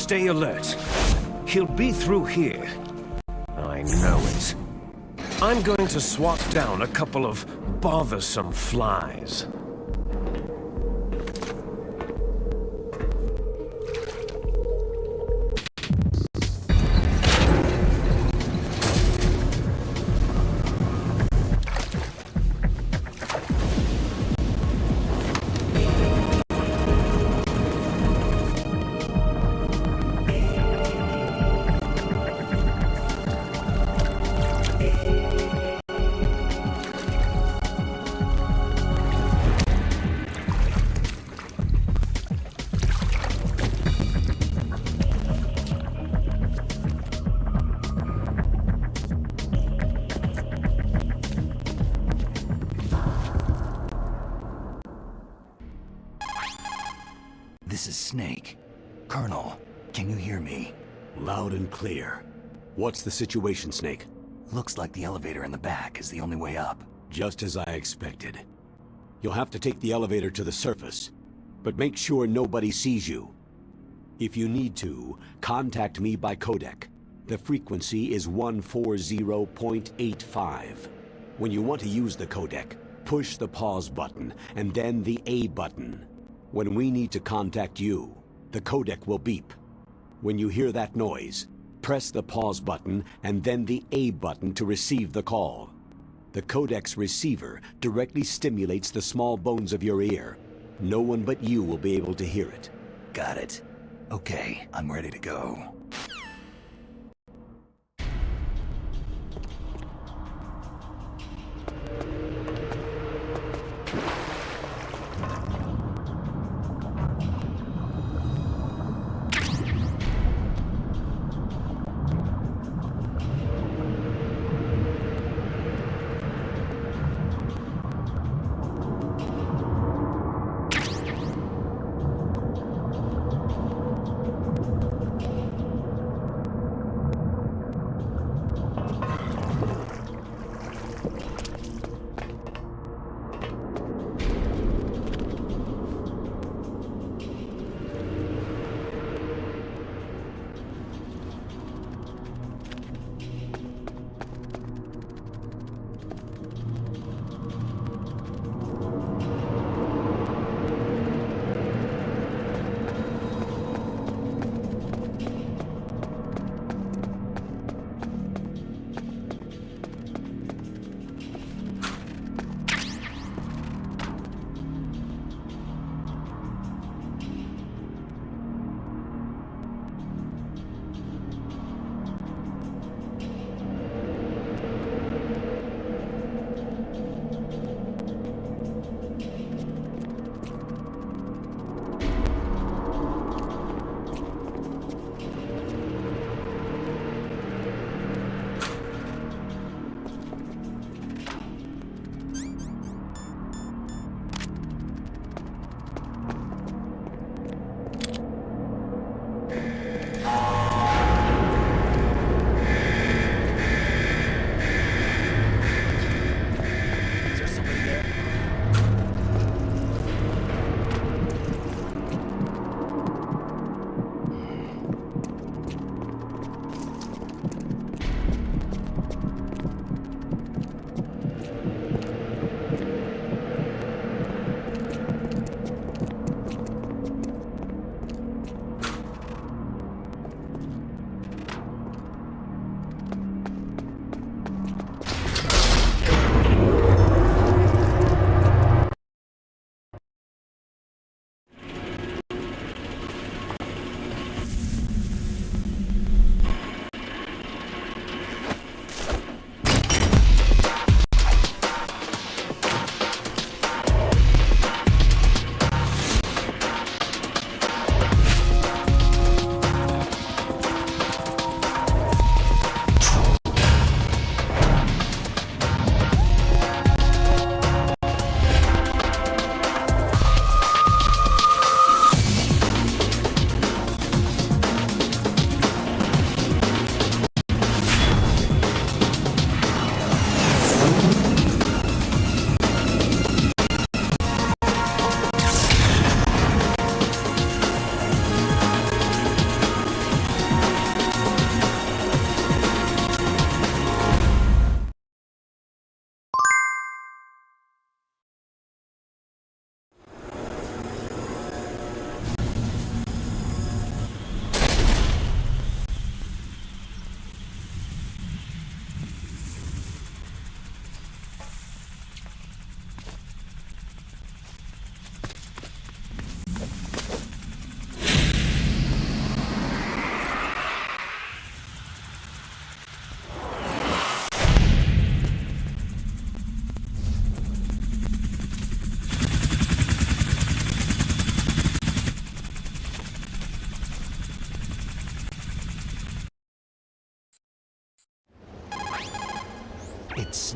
Stay alert. He'll be through here. I know it. I'm going to swat down a couple of bothersome flies. This is Snake. Colonel, can you hear me? Loud and clear. What's the situation, Snake? Looks like the elevator in the back is the only way up. Just as I expected. You'll have to take the elevator to the surface, but make sure nobody sees you. If you need to, contact me by codec. The frequency is 140.85. When you want to use the codec, push the pause button and then the A button. When we need to contact you, the codec will beep. When you hear that noise, press the pause button and then the A button to receive the call. The codec's receiver directly stimulates the small bones of your ear. No one but you will be able to hear it. Got it. Okay, I'm ready to go.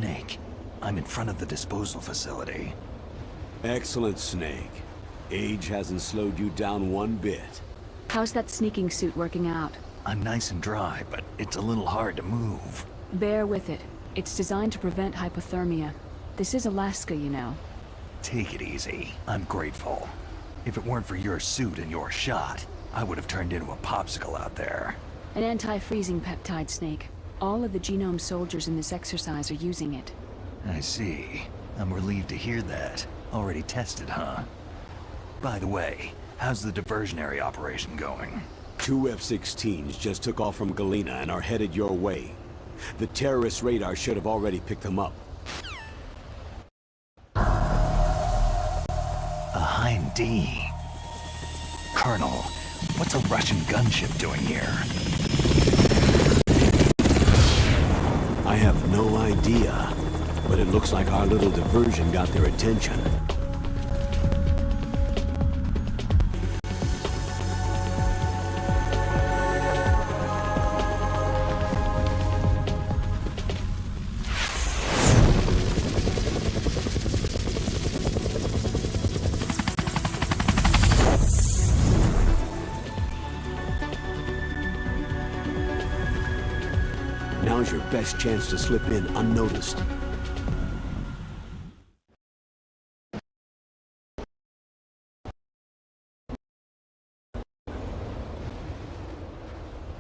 Snake. I'm in front of the disposal facility. Excellent, Snake. Age hasn't slowed you down one bit. How's that sneaking suit working out? I'm nice and dry, but it's a little hard to move. Bear with it. It's designed to prevent hypothermia. This is Alaska, you know. Take it easy. I'm grateful. If it weren't for your suit and your shot, I would have turned into a popsicle out there. An anti-freezing peptide, Snake. All of the genome soldiers in this exercise are using it. I see. I'm relieved to hear that. Already tested, huh? By the way, how's the diversionary operation going? 2 F-16s just took off from Galena and are headed your way. The terrorist radar should have already picked them up. A Hind D. Colonel, what's a Russian gunship doing here? I have no idea, but it looks like our little diversion got their attention. Now's your best chance to slip in unnoticed.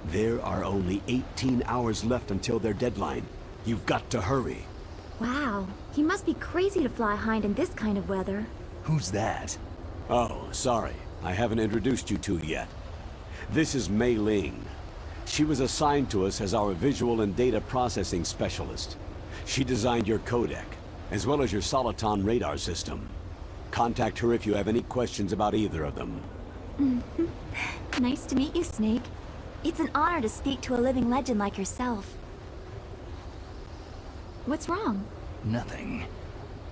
There are only 18 hours left until their deadline. You've got to hurry. Wow, he must be crazy to fly Hind in this kind of weather. Who's that? Oh, sorry. I haven't introduced you two yet. This is Mei Ling. She was assigned to us as our visual and data processing specialist. She designed your codec, as well as your Soliton radar system. Contact her if you have any questions about either of them. Nice to meet you, Snake. It's an honor to speak to a living legend like yourself. What's wrong? Nothing.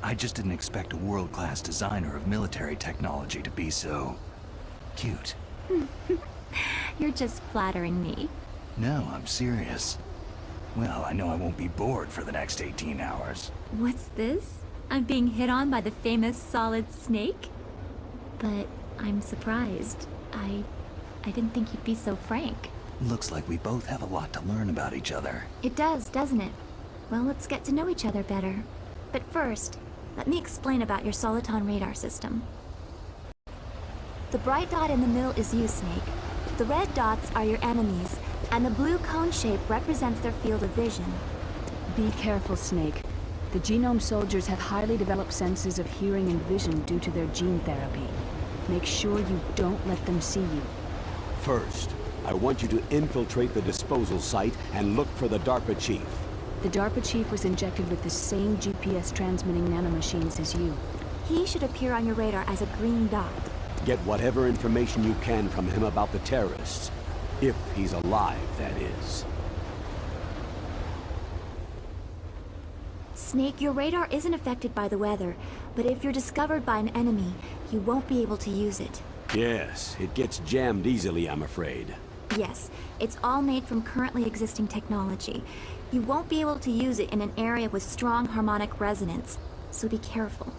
I just didn't expect a world-class designer of military technology to be so... cute. You're just flattering me. No, I'm serious. Well, I know I won't be bored for the next 18 hours. What's this? I'm being hit on by the famous Solid Snake? But I'm surprised. I didn't think you'd be so frank. Looks like we both have a lot to learn about each other. It does, doesn't it? Well, let's get to know each other better. But first, let me explain about your Soliton radar system. The bright dot in the middle is you, Snake. The red dots are your enemies, and the blue cone shape represents their field of vision. Be careful, Snake. The genome soldiers have highly developed senses of hearing and vision due to their gene therapy. Make sure you don't let them see you. First, I want you to infiltrate the disposal site and look for the DARPA Chief. The DARPA Chief was injected with the same GPS transmitting nanomachines as you. He should appear on your radar as a green dot. Get whatever information you can from him about the terrorists. If he's alive, that is. Snake, your radar isn't affected by the weather, but if you're discovered by an enemy, you won't be able to use it. Yes, it gets jammed easily, I'm afraid. Yes, it's all made from currently existing technology. You won't be able to use it in an area with strong harmonic resonance, so be careful.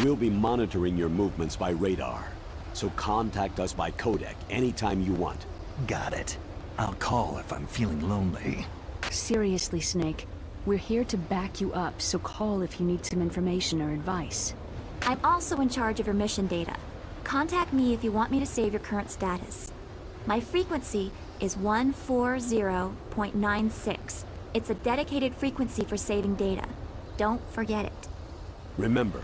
We'll be monitoring your movements by radar, so contact us by codec anytime you want. Got it. I'll call if I'm feeling lonely. Seriously, Snake. We're here to back you up, so call if you need some information or advice. I'm also in charge of your mission data. Contact me if you want me to save your current status. My frequency is 140.96. It's a dedicated frequency for saving data. Don't forget it. Remember,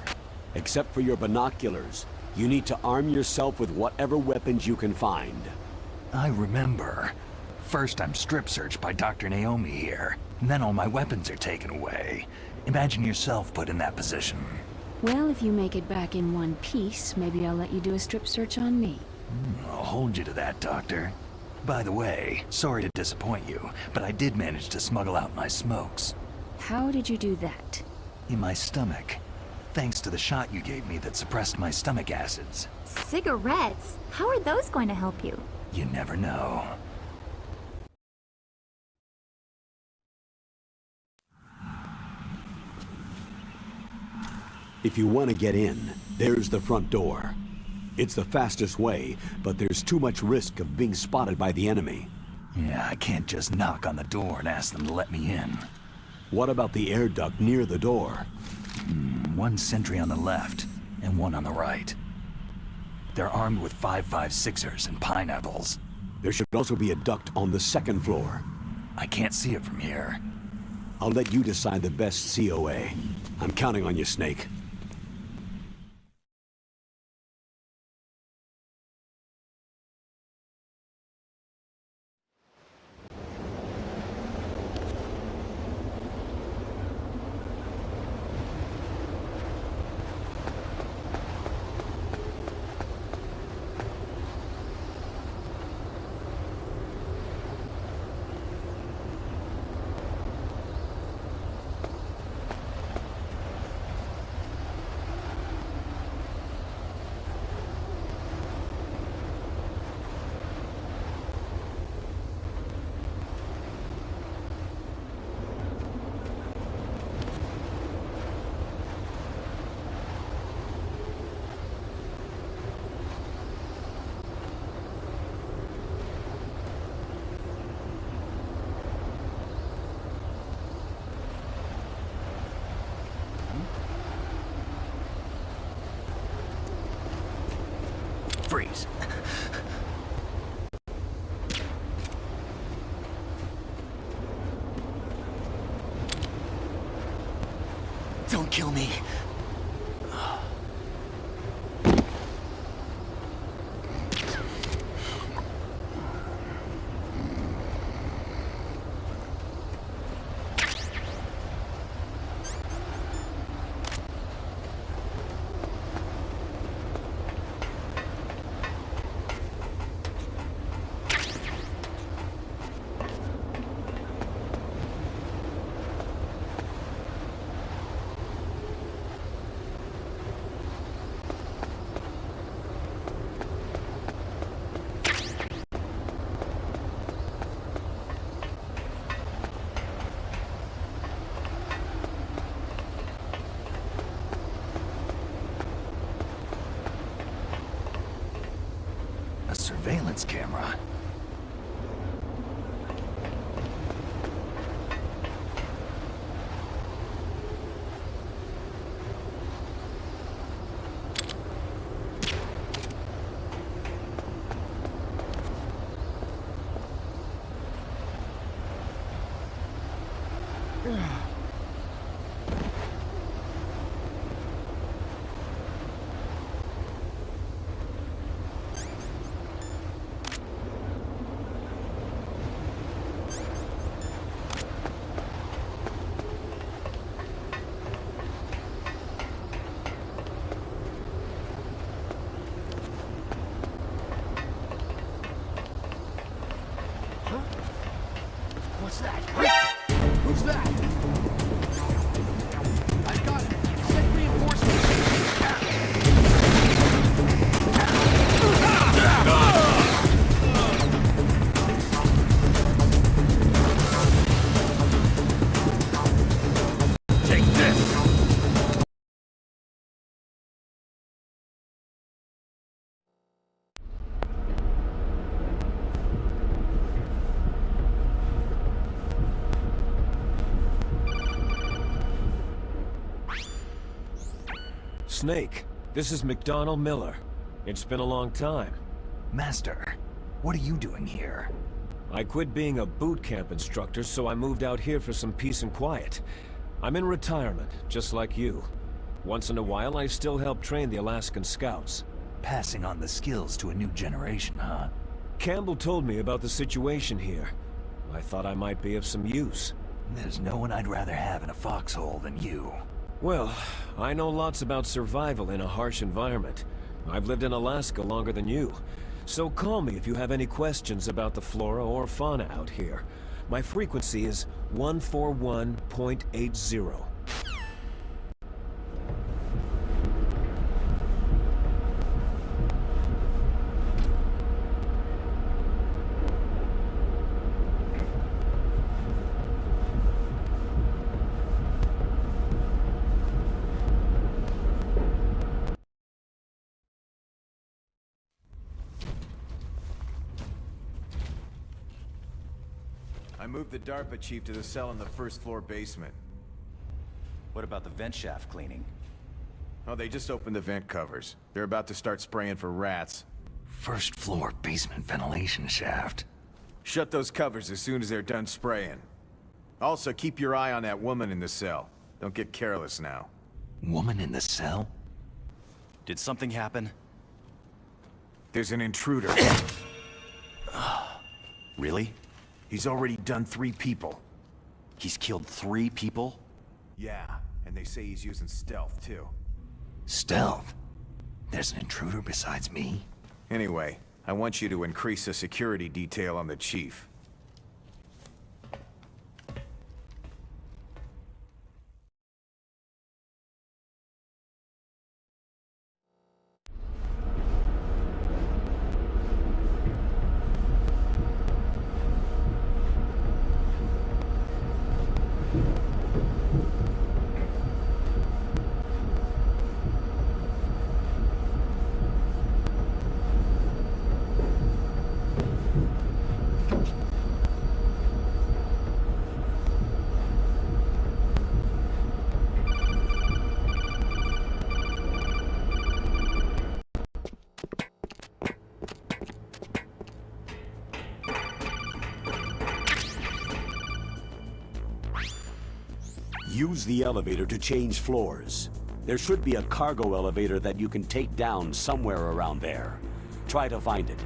except for your binoculars, you need to arm yourself with whatever weapons you can find. I remember. First I'm strip searched by Dr. Naomi here, and then all my weapons are taken away. Imagine yourself put in that position. Well, if you make it back in one piece, maybe I'll let you do a strip search on me. I'll hold you to that, Doctor. By the way, sorry to disappoint you, but I did manage to smuggle out my smokes. How did you do that? In my stomach. Thanks to the shot you gave me that suppressed my stomach acids. Cigarettes? How are those going to help you? You never know. If you want to get in, there's the front door. It's the fastest way, but there's too much risk of being spotted by the enemy. Yeah, I can't just knock on the door and ask them to let me in. What about the air duct near the door? One sentry on the left, and one on the right. They're armed with 5.56ers and pineapples. There should also be a duct on the second floor. I can't see it from here. I'll let you decide the best COA. I'm counting on you, Snake. Freeze. Don't kill me. A surveillance camera. What's that? Who's that? I've got it. Send reinforcements. Take this! Snake, this is McDonnell Miller. It's been a long time. Master, what are you doing here? I quit being a boot camp instructor, so I moved out here for some peace and quiet. I'm in retirement, just like you. Once in a while, I still help train the Alaskan Scouts. Passing on the skills to a new generation, huh? Campbell told me about the situation here. I thought I might be of some use. There's no one I'd rather have in a foxhole than you. Well, I know lots about survival in a harsh environment. I've lived in Alaska longer than you. So call me if you have any questions about the flora or fauna out here. My frequency is 141.80. I moved the DARPA Chief to the cell in the first floor basement. What about the vent shaft cleaning? Oh, they just opened the vent covers. They're about to start spraying for rats. First floor basement ventilation shaft. Shut those covers as soon as they're done spraying. Also, keep your eye on that woman in the cell. Don't get careless now. Woman in the cell? Did something happen? There's an intruder. Really? He's already done 3 people. He's killed 3 people? Yeah, and they say he's using stealth, too. Stealth? There's an intruder besides me? Anyway, I want you to increase the security detail on the Chief. Use the elevator to change floors. There should be a cargo elevator that you can take down somewhere around there. Try to find it.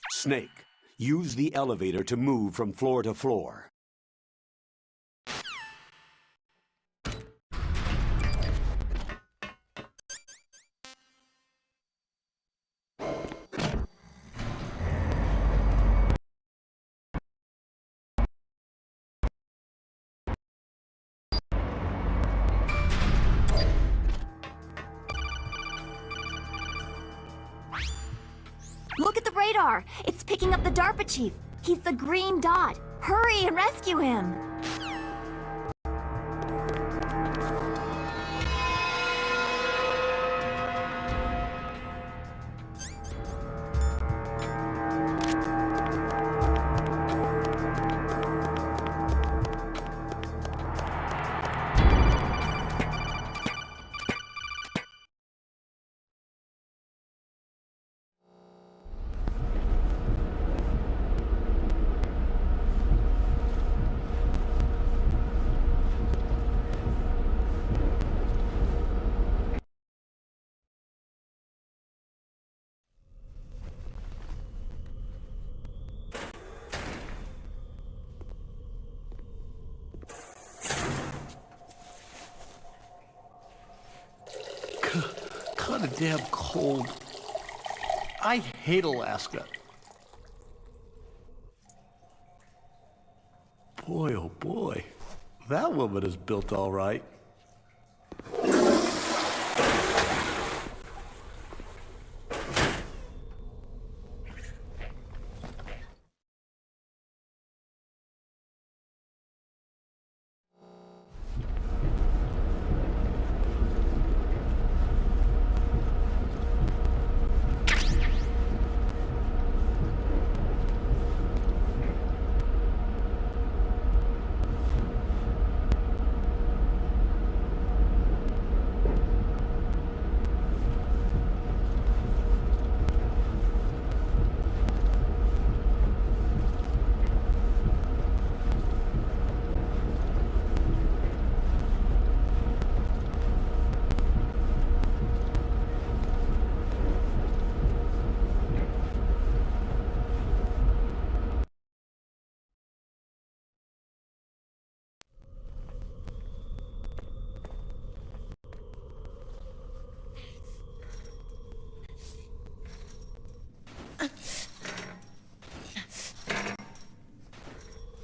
Snake, use the elevator to move from floor to floor. Look at the radar! It's picking up the DARPA Chief! He's the green dot! Hurry and rescue him! damn cold. I hate Alaska. Boy, oh boy. That woman is built all right.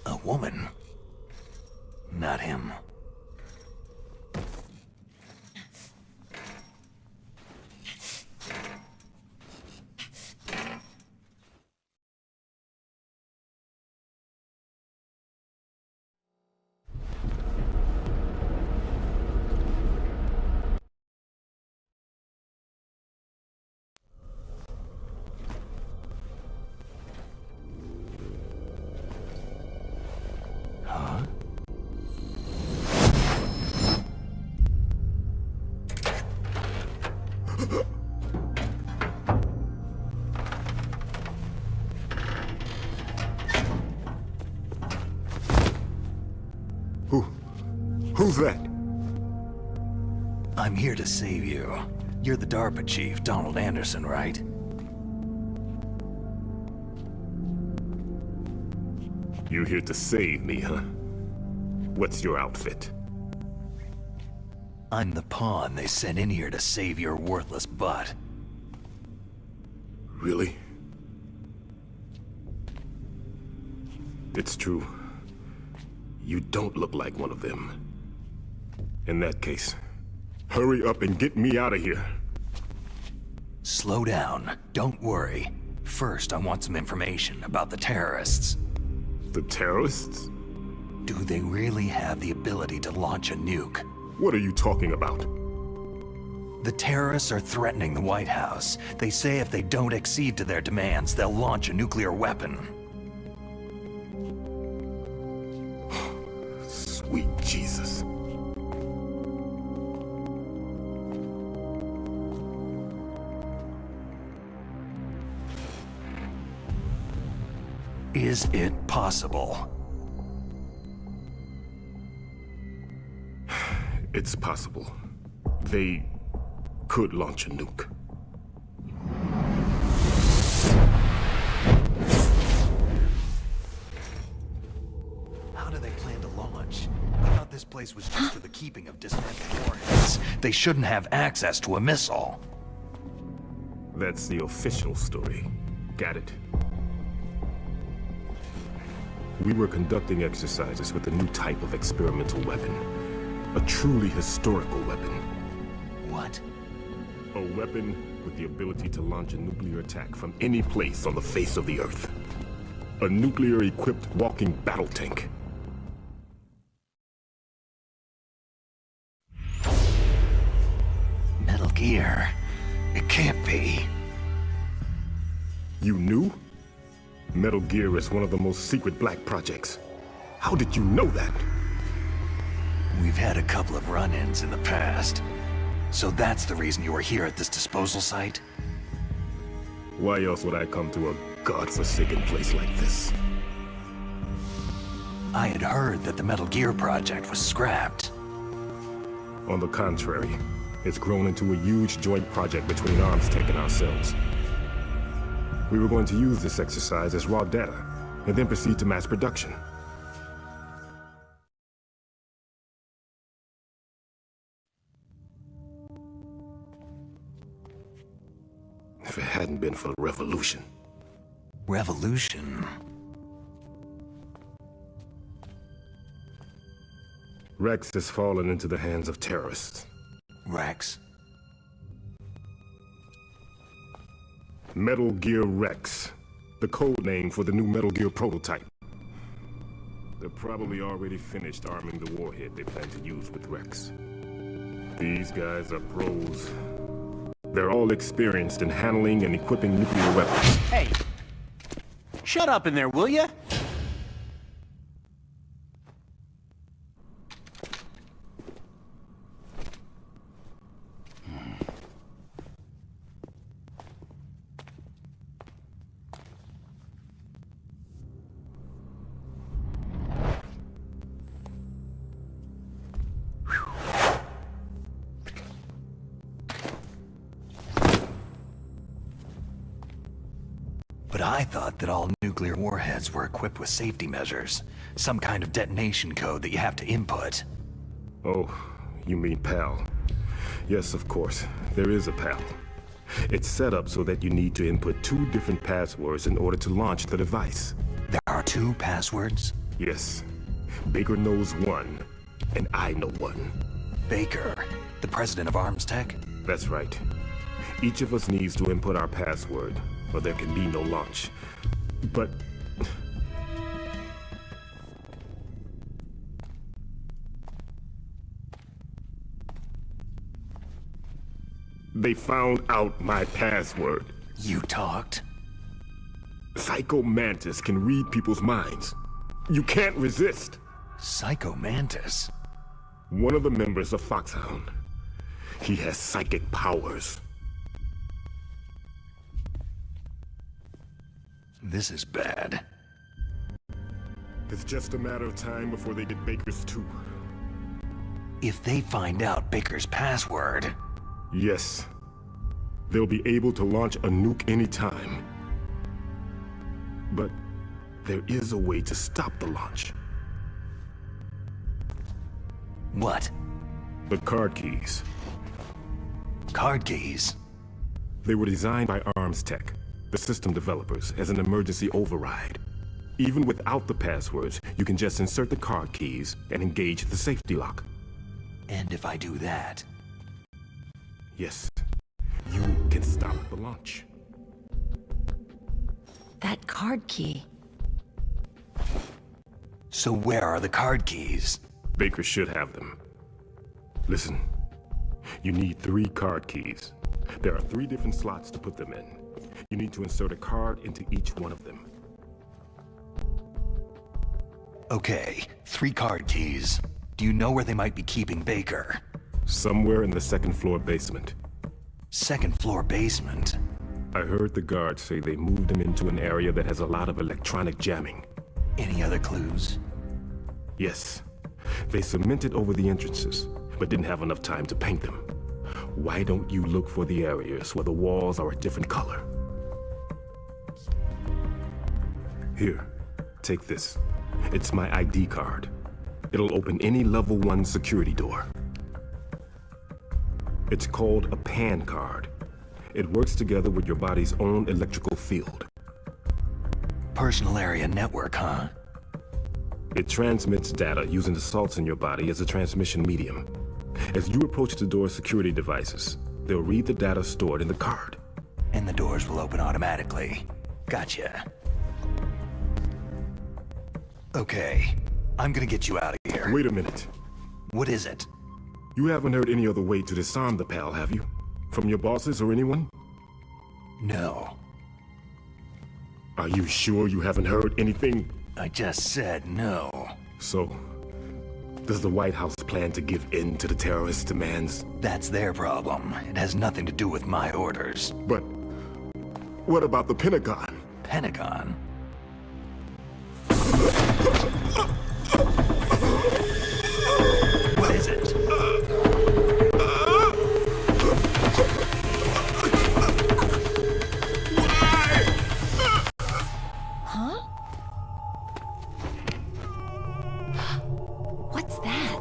A woman. Not him. Huh? Who's that? I'm here to save you. You're the DARPA Chief, Donald Anderson, right? You here to save me, huh? What's your outfit? I'm the pawn they sent in here to save your worthless butt. Really? It's true. You don't look like one of them. In that case, hurry up and get me out of here. Slow down. Don't worry. First, I want some information about the terrorists. The terrorists? Do they really have the ability to launch a nuke? What are you talking about? The terrorists are threatening the White House. They say if they don't accede to their demands, they'll launch a nuclear weapon. Sweet Jesus. Is it possible? It's possible. They could launch a nuke. How do they plan to launch? I thought this place was just for the keeping of dismantled warheads. They shouldn't have access to a missile. That's the official story. Got it? We were conducting exercises with a new type of experimental weapon. A truly historical weapon. What? A weapon with the ability to launch a nuclear attack from any place on the face of the Earth. A nuclear-equipped walking battle tank. Metal Gear. It can't be. You knew? Metal Gear is one of the most secret black projects. How did you know that? We've had a couple of run-ins in the past. So that's the reason you were here at this disposal site? Why else would I come to a godforsaken place like this? I had heard that the Metal Gear project was scrapped. On the contrary, it's grown into a huge joint project between Arms Tech and ourselves. We were going to use this exercise as raw data, and then proceed to mass production. hadn't been for the revolution. Revolution? Rex has fallen into the hands of terrorists. Rex? Metal Gear Rex, the code name for the new Metal Gear prototype. They're probably already finished arming the warhead they plan to use with Rex. These guys are pros. They're all experienced in handling and equipping nuclear weapons. Hey! Shut up in there, will ya? But I thought that all nuclear warheads were equipped with safety measures. Some kind of detonation code that you have to input. Oh, you mean PAL. Yes, of course. There is a PAL. It's set up so that you need to input 2 different passwords in order to launch the device. There are 2 passwords? Yes. Baker knows one, and I know one. Baker, the president of Arms Tech? That's right. Each of us needs to input our password, or there can be no launch. But... they found out my password. You talked? Psycho Mantis can read people's minds. You can't resist. Psycho Mantis? One of the members of Foxhound. He has psychic powers. This is bad. It's just a matter of time before they get Baker's too. If they find out Baker's password... Yes. They'll be able to launch a nuke anytime. But there is a way to stop the launch. What? The card keys. Card keys? They were designed by Arms Tech, the system developers, as an emergency override. Even without the passwords, you can just insert the card keys and engage the safety lock. And if I do that? Yes, you can stop the launch. That card key. So where are the card keys? Baker should have them. Listen, you need 3 card keys. There are 3 different slots to put them in. You need to insert a card into each one of them. Okay, 3 card keys. Do you know where they might be keeping Baker? Somewhere in the 2nd floor basement. 2nd floor basement? I heard the guards say they moved him into an area that has a lot of electronic jamming. Any other clues? Yes. They cemented over the entrances, but didn't have enough time to paint them. Why don't you look for the areas where the walls are a different color? Here, take this. It's my ID card. It'll open any level 1 security door. It's called a PAN card. It works together with your body's own electrical field. Personal area network, huh? It transmits data using the salts in your body as a transmission medium. As you approach the door's security devices, they'll read the data stored in the card. And the doors will open automatically. Gotcha. Okay, I'm gonna get you out of here. Wait a minute. What is it? You haven't heard any other way to disarm the PAL, have you? From your bosses or anyone? No. Are you sure you haven't heard anything? I just said no. So, does the White House plan to give in to the terrorists' demands? That's their problem. It has nothing to do with my orders. But what about the Pentagon? Pentagon? What is it? Huh? What's that?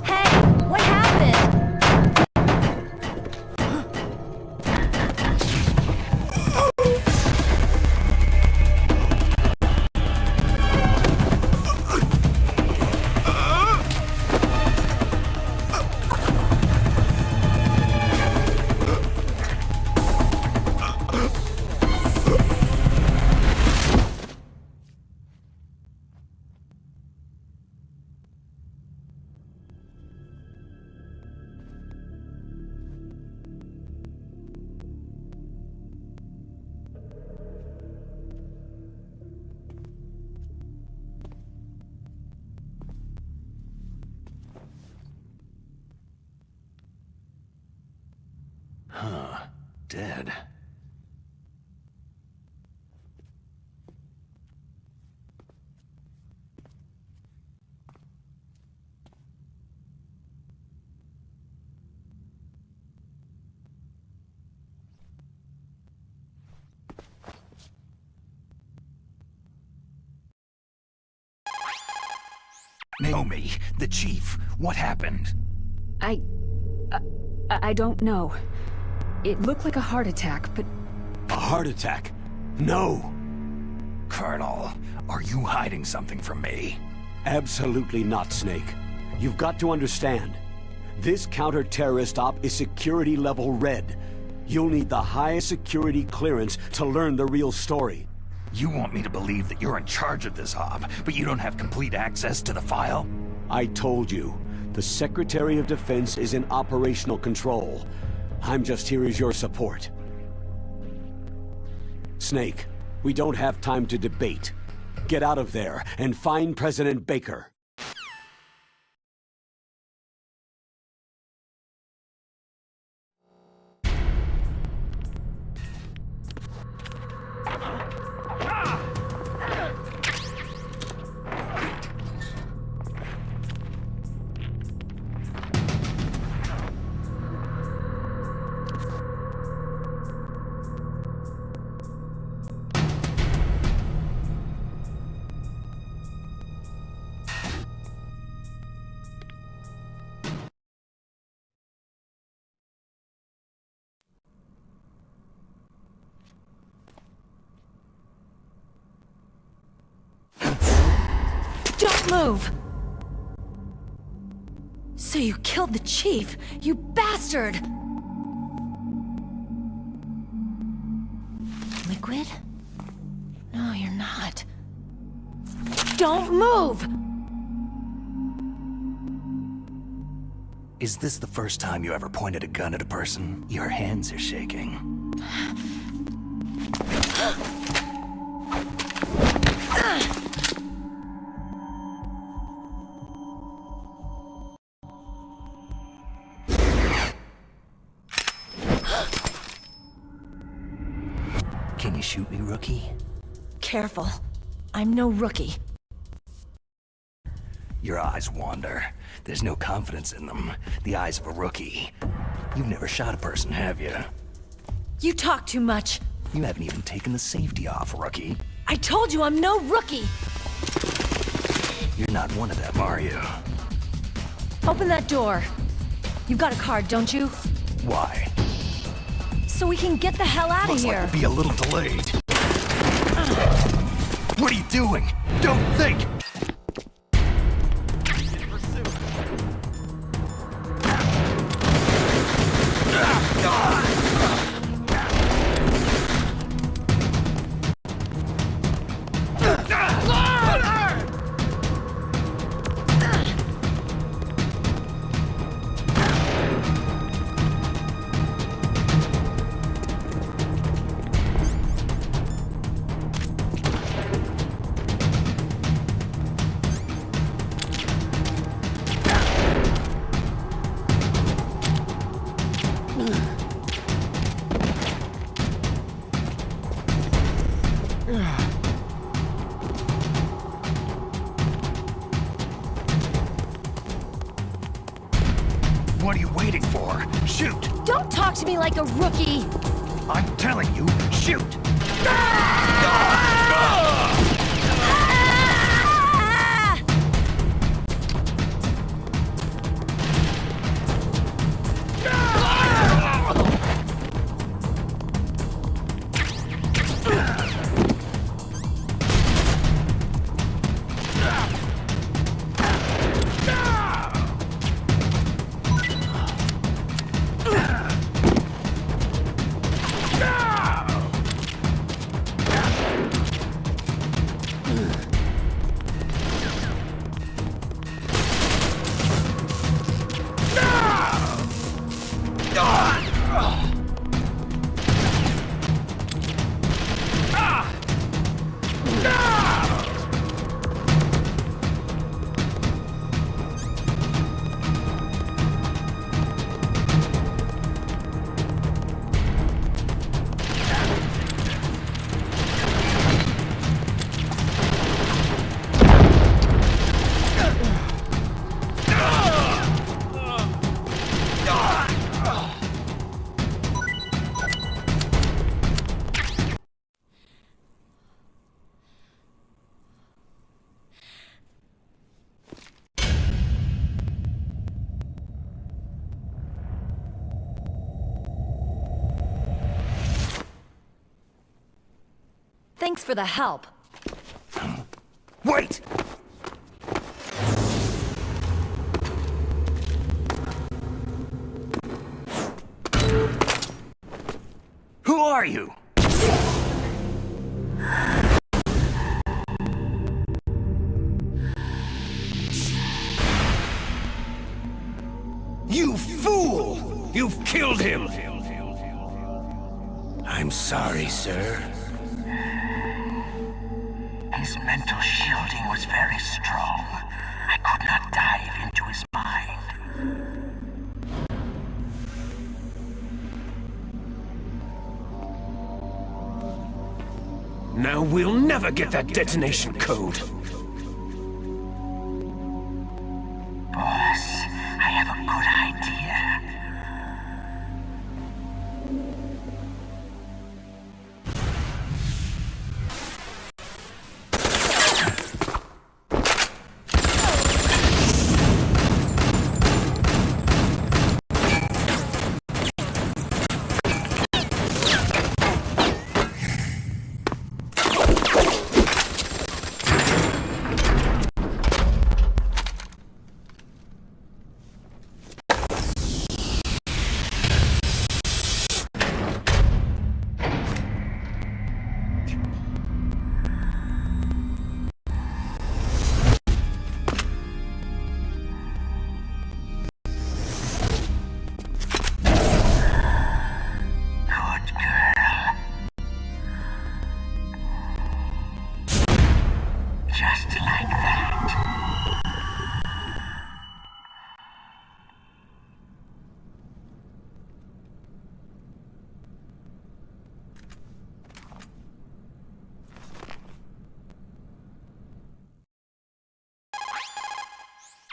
Hey, what happened? dead. Naomi, the chief, what happened? I don't know. It looked like a heart attack, but... A heart attack? No! Colonel, are you hiding something from me? Absolutely not, Snake. You've got to understand. This counter-terrorist op is security level red. You'll need the highest security clearance to learn the real story. You want me to believe that you're in charge of this op, but you don't have complete access to the file? I told you. The Secretary of Defense is in operational control. I'm just here as your support. Snake, we don't have time to debate. Get out of there and find President Baker. Don't move! So you killed the chief, you bastard! Liquid? No, you're not. Don't move! Is this the first time you ever pointed a gun at a person? Your hands are shaking. Can you shoot me, rookie? Careful. I'm no rookie. Your eyes wander. There's no confidence in them. The eyes of a rookie. You've never shot a person, have you? You talk too much. You haven't even taken the safety off, rookie. I told you I'm no rookie! You're not one of them, are you? Open that door. You've got a card, don't you? Why? So we can get the hell out of Looks here. like we'll be a little delayed. What are you doing? Don't think! What are you waiting for? Shoot! Don't talk to me like a rookie! I'm telling you, shoot! Thanks for the help. Wait! Who are you? You fool! You've killed him! I'm sorry, sir. His mental shielding was very strong. I could not dive into his mind. Now we'll never get that detonation code. Boss, I have a good idea.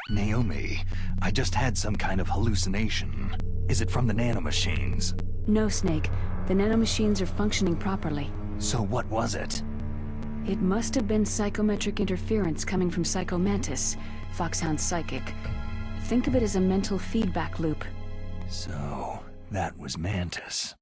Naomi, I just had some kind of hallucination. Is it from the nanomachines? No, Snake. The nanomachines are functioning properly. So what was it? It must have been psychometric interference coming from Psycho Mantis, Foxhound's psychic. Think of it as a mental feedback loop. So, that was Mantis.